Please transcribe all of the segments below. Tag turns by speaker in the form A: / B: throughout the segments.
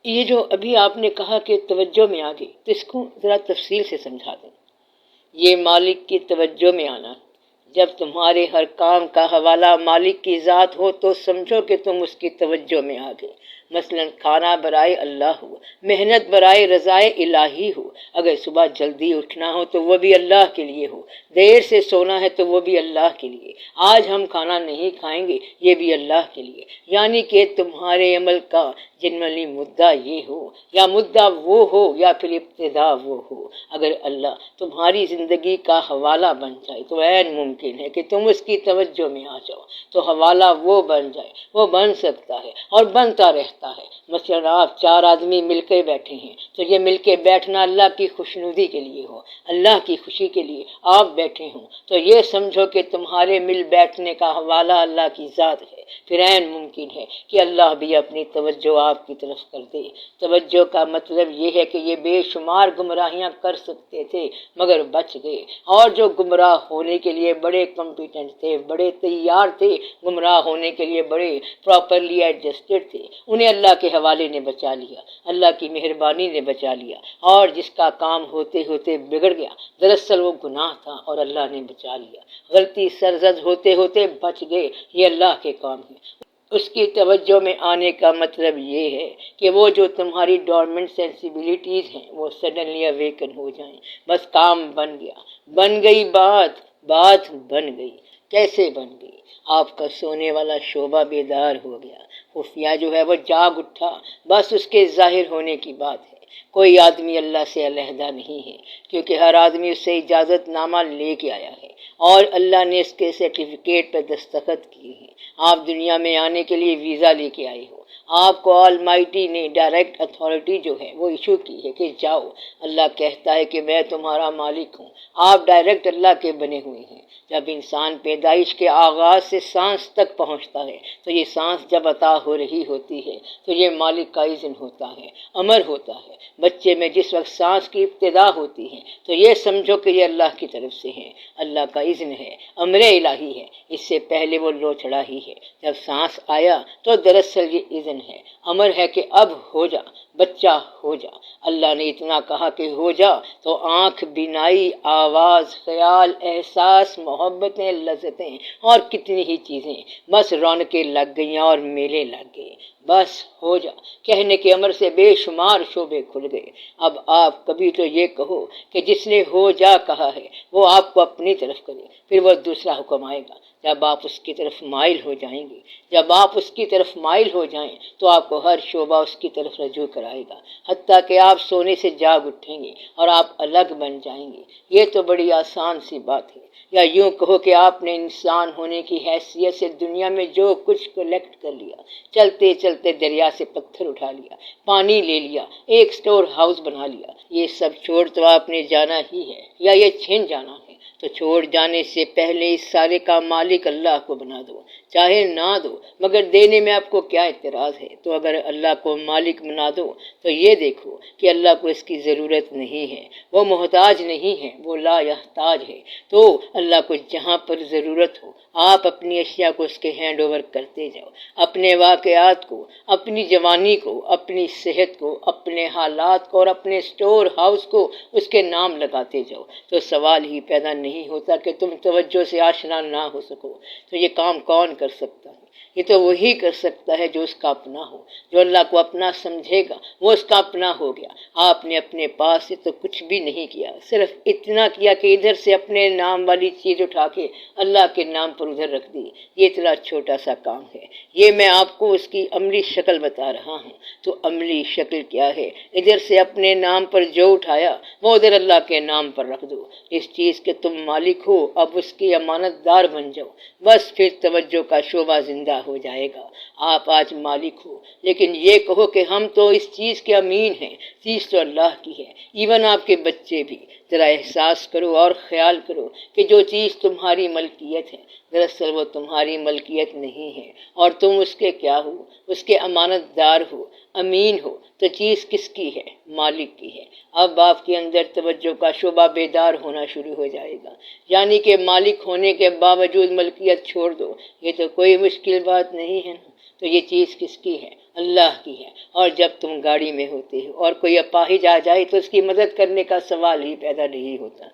A: یہ جو ابھی آپ نے کہا کہ توجہ میں آ گئی، تو اس کو ذرا تفصیل سے سمجھا دیں۔ یہ مالک کی توجہ میں آنا، جب تمہارے ہر کام کا حوالہ مالک کی ذات ہو تو سمجھو کہ تم اس کی توجہ میں آ گئے۔ مثلا کھانا برائے اللہ ہو، محنت برائے رضائے الہی ہو، اگر صبح جلدی اٹھنا ہو تو وہ بھی اللہ کے لیے ہو، دیر سے سونا ہے تو وہ بھی اللہ کے لیے، آج ہم کھانا نہیں کھائیں گے یہ بھی اللہ کے لیے، یعنی کہ تمہارے عمل کا جنرلی مدعا یہ ہو یا مدعا وہ ہو یا پھر ابتدا وہ ہو، اگر اللہ تمہاری زندگی کا حوالہ بن جائے تو عین ممکن ہے کہ تم اس کی توجہ میں آ جاؤ، تو حوالہ وہ بن جائے، وہ بن سکتا ہے اور بنتا رہتا ہے۔ مثلا آپ 4 آدمی مل کے بیٹھے ہیں تو یہ مل کے بیٹھنا اللہ کی خوشنودی کے لیے ہو، اللہ کی خوشی کے لیے آپ بیٹھے ہوں، تو یہ سمجھو کہ تمہارے مل بیٹھنے کا حوالہ اللہ کی ذات ہے، پھر عین ممکن ہے کہ اللہ بھی اپنی توجہ آپ کی طرف کر دے۔ توجہ کا مطلب یہ ہے کہ یہ بے شمار گمراہیاں کر سکتے تھے مگر بچ گئے، اور جو گمراہ ہونے کے لیے بڑے کمپیٹنٹ تھے، بڑے تیار تھے، گمراہ ہونے کے لیے بڑے پراپرلی ایڈجسٹڈ تھے، انہیں اللہ کے حوالے نے بچا لیا، اللہ کی مہربانی نے بچا لیا، اور جس کا کام ہوتے ہوتے بگڑ گیا دراصل وہ گناہ تھا اور اللہ نے بچا لیا، غلطی سرزد ہوتے ہوتے بچ گئے، یہ اللہ کے کام ہے۔ اس کی توجہ میں آنے کا مطلب یہ ہے کہ وہ جو تمہاری ڈورمنٹ سینسیبلٹیز ہیں وہ سڈنلی اویکن ہو جائیں، بس کام بن گیا، بن گئی بات بن گئی۔ کیسے بن گئی؟ آپ کا سونے والا شعبہ بیدار ہو گیا، خفیہ جو ہے وہ جاگ اٹھا، بس اس کے ظاہر ہونے کی بات ہے۔ کوئی آدمی اللہ سے علیحدہ نہیں ہے، کیونکہ ہر آدمی اس سے اجازت نامہ لے کے آیا ہے اور اللہ نے اس کے سرٹیفکیٹ پہ دستخط کیے ہیں۔ آپ دنیا میں آنے کے لیے ویزا لے کے آئے ہو، آپ کو آل مائٹی نے ڈائریکٹ اتھارٹی جو ہے وہ ایشو کی ہے کہ جاؤ، اللہ کہتا ہے کہ میں تمہارا مالک ہوں، آپ ڈائریکٹ اللہ کے بنے ہوئے ہیں۔ جب انسان پیدائش کے آغاز سے سانس تک پہنچتا ہے تو یہ سانس جب عطا ہو رہی ہوتی ہے تو یہ مالک کا اذن ہوتا ہے، امر ہوتا ہے۔ بچے میں جس وقت سانس کی ابتدا ہوتی ہے تو یہ سمجھو کہ یہ اللہ کی طرف سے ہے، اللہ کا اذن ہے، امر الہی ہے، اس سے پہلے وہ لوچڑا ہی ہے۔ جب سانس آیا تو دراصل یہ اذن ہے، امر ہے کہ اب ہو جا، بچہ ہو جا۔ اللہ نے اتنا کہا کہ ہو جا تو آنکھ، بینائی، آواز، خیال، احساس، محبتیں، لذتیں اور کتنی ہی چیزیں بس رونقیں لگ گئیں اور میلے لگ گئے، بس ہو جا کہنے کے امر سے بے شمار شعبے کھل گئے۔ اب آپ کبھی تو یہ کہو کہ جس نے ہو جا کہا ہے وہ آپ کو اپنی طرف کرے، پھر وہ دوسرا حکم آئے گا۔ جب آپ اس کی طرف مائل ہو جائیں گے، جب آپ اس کی طرف مائل ہو جائیں تو آپ کو ہر شعبہ اس کی طرف رجوع کرائے گا، حتیٰ کہ آپ سونے سے جاگ اٹھیں گے اور آپ الگ بن جائیں گے۔ یہ تو بڑی آسان سی بات ہے۔ یا یوں کہو کہ آپ نے انسان ہونے کی حیثیت سے دنیا میں جو کچھ کلیکٹ کر لیا، چلتے چلتے دریا سے پتھر اٹھا لیا، پانی لے لیا، ایک سٹور ہاؤس بنا لیا، یہ سب چھوڑ تو آپ نے جانا ہی ہے، یا یہ چھن جانا ہے، تو چھوڑ جانے سے پہلے اس سارے کا مالک اللہ کو بنا دو، چاہے نہ دو، مگر دینے میں آپ کو کیا اعتراض ہے؟ تو اگر اللہ کو مالک بنا دو تو یہ دیکھو کہ اللہ کو اس کی ضرورت نہیں ہے، وہ محتاج نہیں ہے، وہ لا یحتاج ہے۔ تو اللہ کو جہاں پر ضرورت ہو آپ اپنی اشیاء کو اس کے ہینڈ اوور کرتے جاؤ، اپنے واقعات کو، اپنی جوانی کو، اپنی صحت کو، اپنے حالات کو اور اپنے سٹور ہاؤس کو اس کے نام لگاتے جاؤ، تو سوال ہی پیدا نہیں ہوتا کہ تم توجہ سے آشنا نہ ہو سکو۔ تو یہ کام کون کر سکتا ہے؟ یہ تو وہی کر سکتا ہے جو اس کا اپنا ہو، جو اللہ کو اپنا سمجھے گا وہ اس کا اپنا ہو گیا۔ آپ نے اپنے پاس سے تو کچھ بھی نہیں کیا، صرف اتنا کیا کہ ادھر سے اپنے نام والی چیز اٹھا کے اللہ کے نام پر ادھر رکھ دی۔ یہ اتنا چھوٹا سا کام ہے، یہ میں آپ کو اس کی عملی شکل بتا رہا ہوں۔ تو عملی شکل کیا ہے؟ ادھر سے اپنے نام پر جو اٹھایا وہ ادھر اللہ کے نام پر رکھ دو، اس چیز کے تم مالک ہو، اب اس کی امانت دار بن جاؤ، بس پھر توجہ کا شعبہ زندہ ہو جائے گا۔ آپ آج مالک ہو لیکن یہ کہو کہ ہم تو اس چیز کے امین ہیں، چیز تو اللہ کی ہے، ایون آپ کے بچے بھی۔ ذرا احساس کرو اور خیال کرو کہ جو چیز تمہاری ملکیت ہے دراصل وہ تمہاری ملکیت نہیں ہے، اور تم اس کے کیا ہو؟ اس کے امانت دار ہو، امین ہو، تو چیز کس کی ہے؟ مالک کی ہے۔ اب آپ کے اندر توجہ کا شعبہ بیدار ہونا شروع ہو جائے گا، یعنی کہ مالک ہونے کے باوجود ملکیت چھوڑ دو، یہ تو کوئی مشکل بات نہیں ہے نا۔ تو یہ چیز کس کی ہے؟ اللہ کی ہے۔ اور جب تم گاڑی میں ہوتے ہو اور کوئی اپاہج آ جائے تو اس کی مدد کرنے کا سوال ہی پیدا نہیں ہوتا۔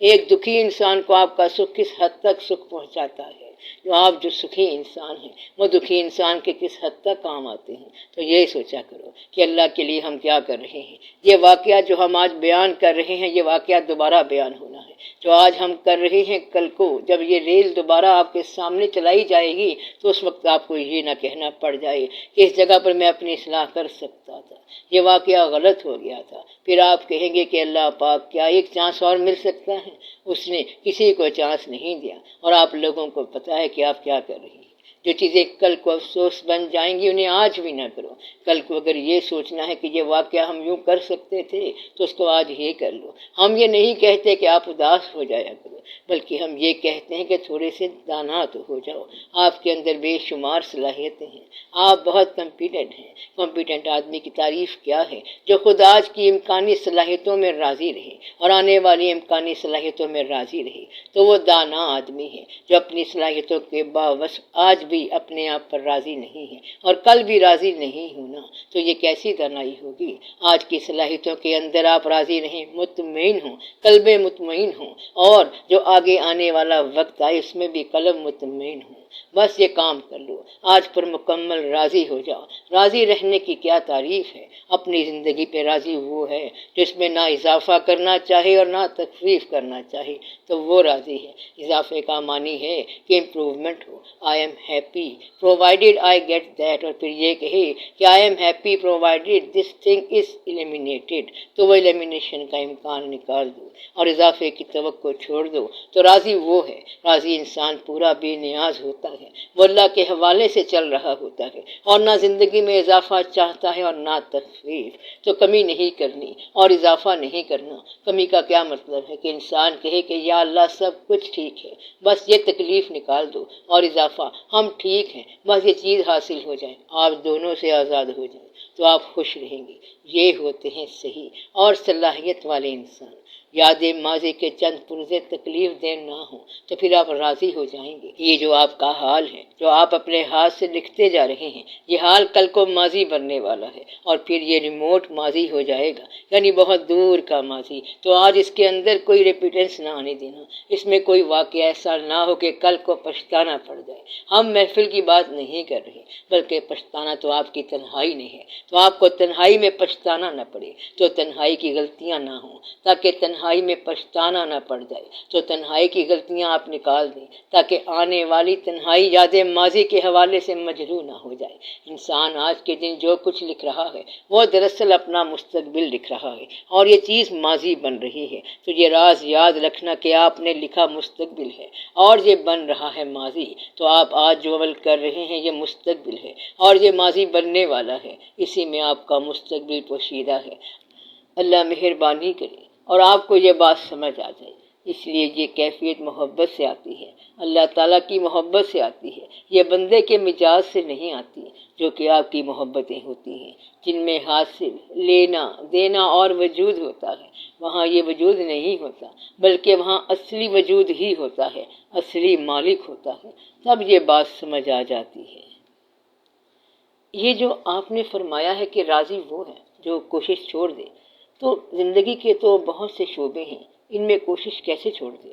A: ایک دکھی انسان کو آپ کا سکھ کس حد تک سکھ پہنچاتا ہے؟ آپ جو سکھی انسان ہیں وہ دکھی انسان کے کس حد تک کام آتے ہیں؟ تو یہ سوچا کرو کہ اللہ کے لیے ہم کیا کر رہے ہیں۔ یہ واقعہ جو ہم آج بیان کر رہے ہیں، یہ واقعہ دوبارہ بیان ہونا ہے۔ جو آج ہم کر رہے ہیں، کل کو جب یہ ریل دوبارہ آپ کے سامنے چلائی جائے گی تو اس وقت آپ کو یہ نہ کہنا پڑ جائے کہ اس جگہ پر میں اپنی اصلاح کر سکتا تھا، یہ واقعہ غلط ہو گیا تھا۔ پھر آپ کہیں گے کہ اللہ پاک کیا ایک چانس اور مل سکتا ہے؟ اس نے کسی کو چانس نہیں دیا، اور آپ لوگوں کو پتہ ہے کہ آپ کیا کر رہے ہیں۔ جو چیزیں کل کو افسوس بن جائیں گی انہیں آج بھی نہ کرو۔ کل کو اگر یہ سوچنا ہے کہ یہ واقعہ ہم یوں کر سکتے تھے تو اس کو آج ہی کر لو۔ ہم یہ نہیں کہتے کہ آپ اداس ہو جایا کرو، بلکہ ہم یہ کہتے ہیں کہ تھوڑے سے دانا تو ہو جاؤ۔ آپ کے اندر بے شمار صلاحیتیں ہیں، آپ بہت کمپیٹنٹ ہیں۔ کمپیٹنٹ آدمی کی تعریف کیا ہے؟ جو خود آج کی امکانی صلاحیتوں میں راضی رہے اور آنے والی امکانی صلاحیتوں میں راضی رہے، تو وہ دانا آدمی ہے۔ جو اپنی صلاحیتوں کے باوجود آج بھی اپنے آپ پر راضی نہیں ہے اور کل بھی راضی نہیں ہونا، تو یہ کیسی دانائی ہوگی؟ آج کی صلاحیتوں کے اندر آپ راضی رہیں، مطمئن ہوں، قلب مطمئن ہوں، اور جو آگے آنے والا وقت آئے اس میں بھی قلب مطمئن ہوں۔ بس یہ کام کر لو، آج پر مکمل راضی ہو جاؤ۔ راضی رہنے کی کیا تعریف ہے؟ اپنی زندگی پہ راضی وہ ہے جس میں نہ اضافہ کرنا چاہے اور نہ تخفیف کرنا چاہے، تو وہ راضی ہے۔ اضافے کا معنی ہے کہ امپروومنٹ ہو۔ I am happy provided I get that, اور پھر یہ کہے کہ I am happy provided this thing is eliminated, تو وہ ایلیمینیشن کا امکان نکال دو اور اضافے کی توقع چھوڑ دو، تو راضی وہ ہے۔ راضی انسان پورا بے نیاز ہوتا ہے، وہ اللہ کے حوالے سے چل رہا ہوتا ہے اور نہ زندگی میں اضافہ چاہتا ہے اور نہ تخفیف۔ تو کمی نہیں کرنی اور اضافہ نہیں کرنا۔ کمی کا کیا مطلب ہے؟ کہ انسان کہے کہ یا اللہ سب کچھ ٹھیک ہے، بس یہ تکلیف نکال دو، اور اضافہ ہم ٹھیک ہیں، بس یہ چیز حاصل ہو جائے، آپ دونوں سے آزاد ہو جائیں، تو آپ خوش رہیں گے۔ یہ ہوتے ہیں صحیح اور صلاحیت والے انسان۔ یاد ماضی کے چند پرزے تکلیف دہ نہ ہوں تو پھر آپ راضی ہو جائیں گے۔ یہ جو آپ کا حال ہے، جو آپ اپنے ہاتھ سے لکھتے جا رہے ہیں، یہ حال کل کو ماضی بننے والا ہے، اور پھر یہ ریموٹ ماضی ہو جائے گا، یعنی بہت دور کا ماضی۔ تو آج اس کے اندر کوئی ریپیٹنس نہ آنے دینا، اس میں کوئی واقعہ ایسا نہ ہو کہ کل کو پچھتانا پڑ جائے۔ ہم محفل کی بات نہیں کر رہے، بلکہ پچھتانا تو آپ کی تنہائی میں ہے، تو آپ کو تنہائی میں پچھتانا نہ پڑے، تو تنہائی کی غلطیاں نہ ہوں، تاکہ تنہائی میں پچھتانا نہ پڑ جائے، تو تنہائی کی غلطیاں آپ نکال دیں، تاکہ آنے والی تنہائی یاد ماضی کے حوالے سے مجروح نہ ہو جائے۔ انسان آج کے دن جو کچھ لکھ رہا ہے وہ دراصل اپنا مستقبل لکھ رہا ہے، اور یہ چیز ماضی بن رہی ہے۔ تو یہ راز یاد رکھنا کہ آپ نے لکھا مستقبل ہے اور یہ بن رہا ہے ماضی، تو آپ آج جو عمل کر رہے ہیں یہ مستقبل ہے اور یہ ماضی بننے والا ہے، اسی میں آپ کا مستقبل پوشیدہ ہے۔ اللہ مہربانی کرے اور آپ کو یہ بات سمجھ آ جائے۔ اس لیے یہ کیفیت محبت سے آتی ہے، اللہ تعالیٰ کی محبت سے آتی ہے، یہ بندے کے مزاج سے نہیں آتی، جو کہ آپ کی محبتیں ہوتی ہیں، جن میں حاصل، لینا، دینا اور وجود ہوتا ہے۔ وہاں یہ وجود نہیں ہوتا، بلکہ وہاں اصلی وجود ہی ہوتا ہے، اصلی مالک ہوتا ہے، تب یہ بات سمجھ آ جاتی ہے۔ یہ جو آپ نے فرمایا ہے کہ راضی وہ ہے جو کوشش چھوڑ دے، تو زندگی کے تو بہت سے شعبے ہیں، ان میں کوشش کیسے چھوڑ دے؟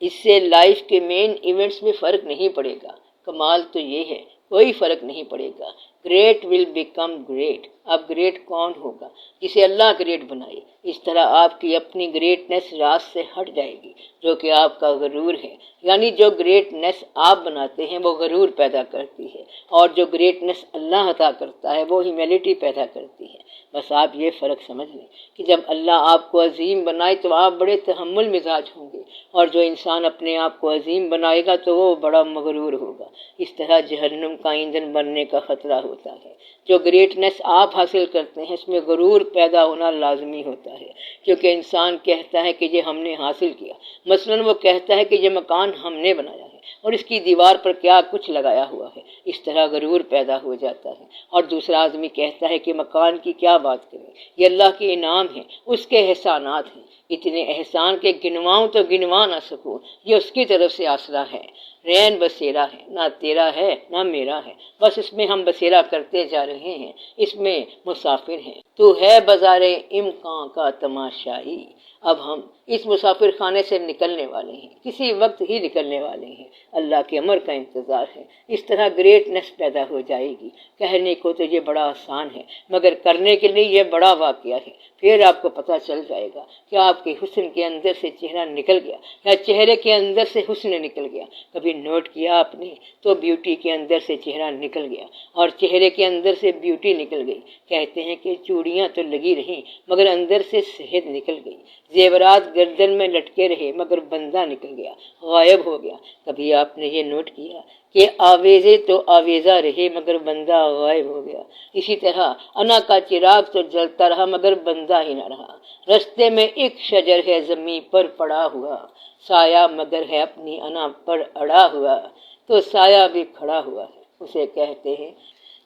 A: اس سے لائف کے مین ایونٹس میں فرق نہیں پڑے گا۔ کمال تو یہ ہے کوئی فرق نہیں پڑے گا۔ Great will become great. اب گریٹ کون ہوگا؟ جسے اللہ گریٹ بنائے۔ اس طرح آپ کی اپنی گریٹنس راز سے ہٹ جائے گی، جو کہ آپ کا غرور ہے، یعنی جو گریٹنس آپ بناتے ہیں وہ غرور پیدا کرتی ہے، اور جو گریٹنس اللہ عطا کرتا ہے وہ ہیوملٹی پیدا کرتی ہے۔ بس آپ یہ فرق سمجھ لیں کہ جب اللہ آپ کو عظیم بنائے تو آپ بڑے تحمل مزاج ہوں گے، اور جو انسان اپنے آپ کو عظیم بنائے گا تو وہ بڑا مغرور ہوگا۔ اس طرح جہنم کا ایندھن بننے کا خطرہ ہوتا ہے۔ جو گریٹنس آپ حاصل کرتے ہیں اس میں غرور پیدا ہونا لازمی ہوتا ہے، کیونکہ انسان کہتا ہے کہ یہ ہم نے حاصل کیا۔ مثلاً وہ کہتا ہے کہ یہ مکان ہم نے بنایا ہے اور اس کی دیوار پر کیا کچھ لگایا ہوا ہے، اس طرح غرور پیدا ہو جاتا ہے۔ اور دوسرا آدمی کہتا ہے کہ مکان کی کیا بات کریں، یہ اللہ کے انعام ہیں، اس کے احسانات ہیں، اتنے احسان کے گنواؤں تو گنوا نہ سکوں، یہ اس کی طرف سے آسرا ہے۔ رین بسیرا ہے، نہ تیرا ہے نہ میرا ہے، بس اس میں ہم بسیرا کرتے جا رہے ہیں، اس میں مسافر ہیں۔ تو ہے بازار امکان کا تماشائی، اب ہم اس مسافر خانے سے نکلنے والے ہیں، کسی وقت ہی نکلنے والے ہیں، اللہ کے امر کا انتظار ہے۔ اس طرح گریٹنس پیدا ہو جائے گی۔ کہنے کو تو یہ بڑا آسان ہے، مگر کرنے کے لیے یہ بڑا واقعہ ہے۔ پھر آپ کو پتہ چل جائے گا کہ آپ کے حسن کے اندر سے چہرہ نکل گیا یا چہرے کے اندر سے حسن نکل گیا۔ کبھی نوٹ کیا آپ نے؟ تو بیوٹی کے اندر سے چہرہ نکل گیا اور چہرے کے اندر سے بیوٹی نکل گئی۔ کہتے ہیں کہ چوڑیاں تو لگی رہیں مگر اندر سے صحت نکل گئی، زیورات گردن میں لٹکے رہے مگر بندہ نکل گیا، غائب ہو گیا۔ کبھی آپ نے یہ نوٹ کیا کہ آویزے تو آویزہ رہے مگر بندہ غائب ہو گیا؟ اسی طرح انا کا چراغ تو جلتا رہا مگر بندہ ہی نہ رہا۔ رستے میں ایک شجر ہے زمین پر پڑا ہوا، سایہ مگر ہے اپنی انا پر اڑا ہوا، تو سایہ بھی کھڑا ہوا ہے۔ اسے کہتے ہیں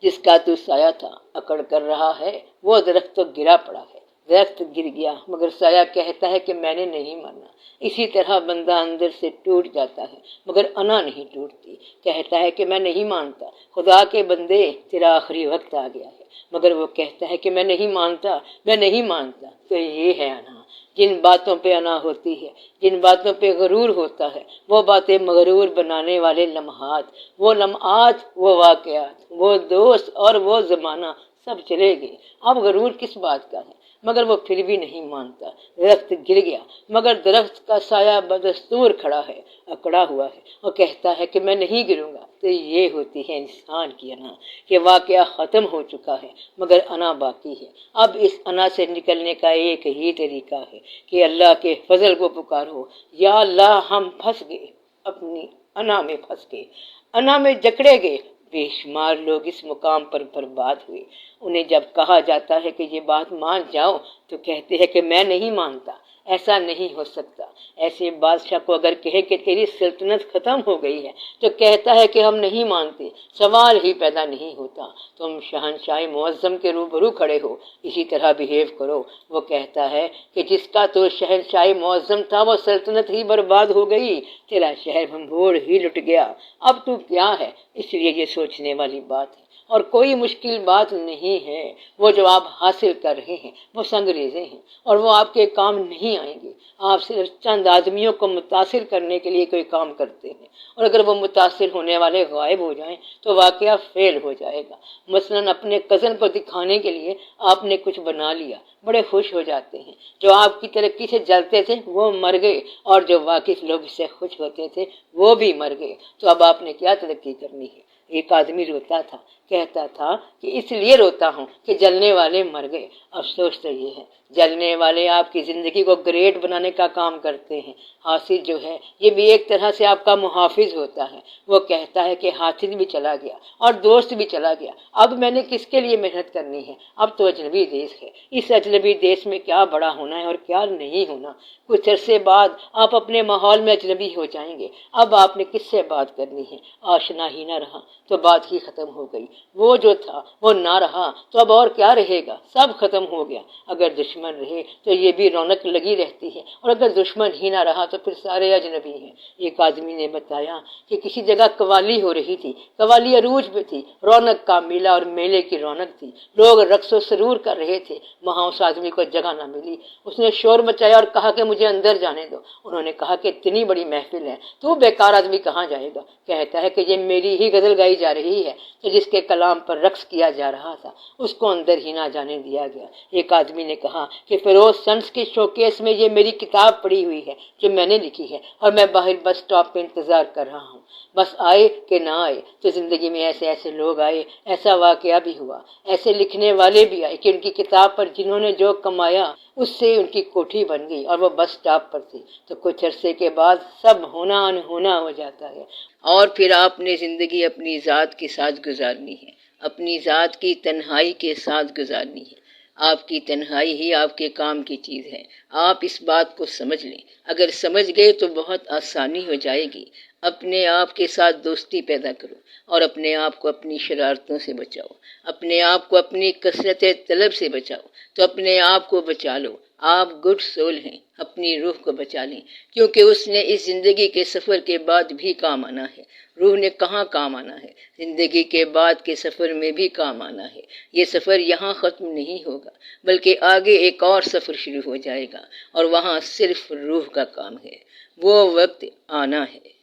A: جس کا تو سایہ تھا اکڑ کر رہا ہے، وہ درخت تو گرا پڑا ہے۔ درخت گر گیا مگر سایہ کہتا ہے کہ میں نے نہیں مانا۔ اسی طرح بندہ اندر سے ٹوٹ جاتا ہے مگر انا نہیں ٹوٹتی، کہتا ہے کہ میں نہیں مانتا۔ خدا کے بندے تیرا آخری وقت آ گیا ہے مگر وہ کہتا ہے کہ میں نہیں مانتا، میں نہیں مانتا۔ تو یہ ہے انا۔ جن باتوں پہ انا ہوتی ہے، جن باتوں پہ غرور ہوتا ہے، وہ باتیں مغرور بنانے والے لمحات، وہ لمحات، وہ واقعات، وہ دوست اور وہ زمانہ سب چلے گئے۔ اب غرور کس بات کا ہے؟ مگر وہ پھر بھی نہیں مانتا۔ درخت گر گیا مگر درخت کا سایہ بدستور کھڑا ہے، اکڑا ہوا ہے اور کہتا ہے کہ میں نہیں گروں گا۔ تو یہ ہوتی ہے انسان کی انا کہ واقعہ ختم ہو چکا ہے مگر انا باقی ہے۔ اب اس انا سے نکلنے کا ایک ہی طریقہ ہے کہ اللہ کے فضل کو پکارو، یا اللہ ہم پھنس گئے، اپنی انا میں پھنس گئے، انا میں جکڑے گئے۔ بے شمار لوگ اس مقام پر برباد ہوئے۔ انہیں جب کہا جاتا ہے کہ یہ بات مان جاؤ تو کہتے ہیں کہ میں نہیں مانتا، ایسا نہیں ہو سکتا۔ ایسے بادشاہ کو اگر کہے کہ تیری سلطنت ختم ہو گئی ہے تو کہتا ہے کہ ہم نہیں مانتے، سوال ہی پیدا نہیں ہوتا۔ تم شہنشاہ معظم کے روبرو کھڑے ہو، اسی طرح بیہیو کرو۔ وہ کہتا ہے کہ جس کا تو شہنشاہ معظم تھا وہ سلطنت ہی برباد ہو گئی، تیرا شہر بھنبھوڑ ہی لٹ گیا، اب تو کیا ہے؟ اس لیے یہ سوچنے والی بات ہے اور کوئی مشکل بات نہیں ہے۔ وہ جو آپ حاصل کر رہے ہیں وہ سنگریزے ہیں اور وہ آپ کے کام نہیں آئیں گے۔ آپ صرف چند آدمیوں کو متاثر کرنے کے لیے کوئی کام کرتے ہیں اور اگر وہ متاثر ہونے والے غائب ہو جائیں تو واقعہ فیل ہو جائے گا۔ مثلاً اپنے کزن کو دکھانے کے لیے آپ نے کچھ بنا لیا، بڑے خوش ہو جاتے ہیں۔ جو آپ کی ترقی سے جلتے تھے وہ مر گئے اور جو واقف لوگ اس سے خوش ہوتے تھے وہ بھی مر گئے، تو اب آپ نے کیا ترقی کرنی ہے؟ ایک آدمی روتا تھا، کہتا تھا کہ اس لیے روتا ہوں کہ جلنے والے مر گئے۔ افسوس تو یہ ہے جلنے والے آپ کی زندگی کو گریٹ بنانے کا کام کرتے ہیں۔ حاسد جو ہے یہ بھی ایک طرح سے آپ کا محافظ ہوتا ہے۔ وہ کہتا ہے کہ حاسد بھی چلا گیا اور دوست بھی چلا گیا، اب میں نے کس کے لیے محنت کرنی ہے؟ اب تو اجنبی دیش ہے، اس اجنبی دیش میں کیا بڑا ہونا ہے اور کیا نہیں ہونا۔ کچھ عرصے بعد آپ اپنے ماحول میں اجنبی ہو جائیں گے۔ اب آپ نے کس سے بات کرنی ہے؟ آشنا ہی نہ رہا تو بات ہی ختم ہو گئی۔ وہ جو تھا وہ نہ رہا تو اب اور کیا رہے گا؟ سب ختم ہو گیا۔ اگر دشمن رہے تو یہ بھی رونق لگی رہتی ہے اور اگر دشمن ہی نہ رہا تو پھر سارے اجنبی ہیں۔ ایک آدمی نے بتایا کہ کسی جگہ قوالی ہو رہی تھی، قوالی عروج پہ تھی، رونق کا میلہ اور میلے کی رونق تھی، لوگ رقص و سرور کر رہے تھے۔ وہاں اس آدمی کو جگہ نہ ملی، اس نے شور مچایا اور کہا کہ مجھے اندر جانے دو۔ انہوں نے کہا کہ اتنی بڑی محفل ہے، تو بیکار آدمی کہاں جائے گا؟ کہتا ہے کہ یہ میری ہی غزل گائی جا رہی ہے، تو جس کے کلام پر رقص کیا جا رہا تھا اس کو اندر ہی نہ جانے دیا گیا۔ ایک آدمی نے کہا کہ فیروز سنس کے شوکیس میں یہ میری کتاب پڑی ہوئی ہے جو میں نے لکھی ہے اور میں باہر بس سٹاپ پہ انتظار کر رہا ہوں، بس آئے کہ نہ آئے۔ تو زندگی میں ایسے ایسے لوگ آئے، ایسا واقعہ بھی ہوا، ایسے لکھنے والے بھی آئے کہ ان کی کتاب پر جنہوں نے جو کمایا اس سے ان کی کوٹھی بن گئی اور وہ بس سٹاپ پر تھی۔ تو کچھ عرصے کے بعد سب ہونا انہونا ہو جاتا ہے اور پھر آپ نے زندگی اپنی ذات کے ساتھ گزارنی ہے، اپنی ذات کی تنہائی کے ساتھ گزارنی ہے۔ آپ کی تنہائی ہی آپ کے کام کی چیز ہے۔ آپ اس بات کو سمجھ لیں، اگر سمجھ گئے تو بہت آسانی ہو جائے گی۔ اپنے آپ کے ساتھ دوستی پیدا کرو اور اپنے آپ کو اپنی شرارتوں سے بچاؤ، اپنے آپ کو اپنی کثرت طلب سے بچاؤ، تو اپنے آپ کو بچا لو۔ آپ گڈ سول ہیں، اپنی روح کو بچا لیں، کیونکہ اس نے اس زندگی کے سفر کے بعد بھی کام آنا ہے۔ روح نے کہاں کام آنا ہے؟ زندگی کے بعد کے سفر میں بھی کام آنا ہے۔ یہ سفر یہاں ختم نہیں ہوگا، بلکہ آگے ایک اور سفر شروع ہو جائے گا، اور وہاں صرف روح کا کام ہے۔ وہ وقت آنا ہے۔